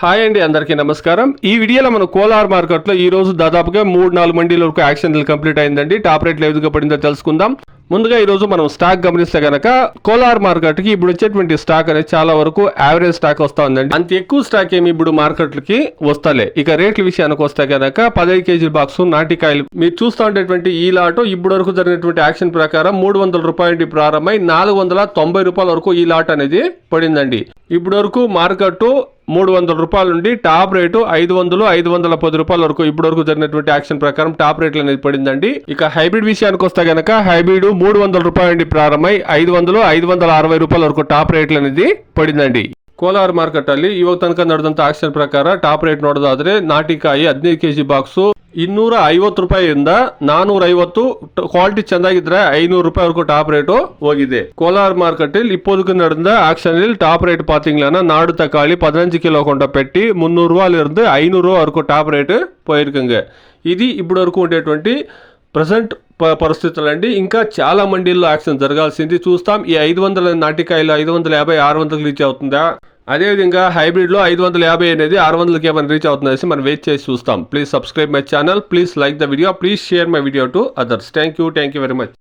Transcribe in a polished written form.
Hi అండి, అందరికీ నమస్కారం. ఈ వీడియోలో మన కోలార్ మార్కెట్లో ఈ రోజు దాదాపుగా 3-4 మండీల వరకు యాక్షన్ కంప్లీట్ అయిందండి. టాప్ రేట్లు ఏ విధంగా పడిందో తెలుసుకుందాం. ముందుగా ఈ రోజు మనం స్టాక్ గమనిస్తే గనక కోలార్ మార్కెట్ కి ఇప్పుడు వచ్చేటువంటి స్టాక్ అనేది చాలా వరకు యావరేజ్ స్టాక్ వస్తా ఉందండి. అంత ఎక్కువ స్టాక్ ఏమి ఇప్పుడు మార్కెట్లకి వస్తలే. ఇక రేట్ల విషయానికి వస్తే గనక 15 కేజీల బాక్స్ నాటికాయలు మీరు చూస్తూ ఉండేటువంటి ఈ లాట్ ఇప్పుడు వరకు జరిగినటువంటి యాక్షన్ ప్రకారం 300 రూపాయల నుండి ప్రారంభమై 490 రూపాయల వరకు ఈ లాట్ అనేది పడిందండి. ఇప్పుడు వరకు మార్కెట్ 300 రూపాయల నుండి టాప్ రేటు 500-510 రూపాయల వరకు ఇప్పుడు వరకు జరిగినటువంటి యాక్షన్ ప్రకారం టాప్ రేట్లు అనేది పడిందండి. ఇక హైబ్రిడ్ విషయానికి వస్తే గనక హైబ్రిడ్ 300 రూపాయల నుండి ప్రారంభమై 500-560 రూపాయల వరకు టాప్ రేట్లు అనేది ಪಡಿದಂಡಿ. ಕೋಲಾರ ಮಾರ್ಕೆಟ್ ಅಲ್ಲಿ ಇವಾಗ ತನಕ ನಡೆದಂತ ಆಕ್ಷನ್ ಪ್ರಕಾರ ಟಾಪ್ ರೇಟ್ ನೋಡೋದಾದ್ರೆ ನಾಟಿಕಾಯಿ 15 ಕೆಜಿ ಬಾಕ್ಸು 250 ರೂಪಾಯಿಯಿಂದ 450, ಕ್ವಾಲಿಟಿ ಚೆಂದಾಗಿದ್ರೆ 500 ರೂಪಾಯಿ ವರೆಗೂ ಟಾಪ್ ರೇಟು ಹೋಗಿದೆ. ಕೋಲಾರ ಮಾರ್ಕೆಟ್ ಇಲ್ಲಿ இப்போதுக்கு நடந்த ஆக்ஷனில் டாப் ரேட் பாத்தீங்கன்னா நாடு தக்காளி 15 கிலோ கொண்ட பெட்டி 300 రూపాయల இருந்து 500 రూపాయల వరకు టాప్ రేట్ పోయిరుకుంగ. ఇది ఇప్పుడు వరకు ఉండేటువంటి ప్రెసెంట్ పరిస్థితులు అండి. ఇంకా చాలా మండీల్లో యాక్షన్ జరగాల్సింది చూస్తాం. ఈ 500 నాటికాయలు 550-600 రీచ్ అవుతుందా, అదేవిధంగా హైబ్రిడ్లో 550 అనేది 600కి ఏమైనా రీచ్ అవుతుందనేసి మనం వెయిట్ చేసి చూస్తాం. Please subscribe my channel, please like the video, please share my video to others. Thank you very much.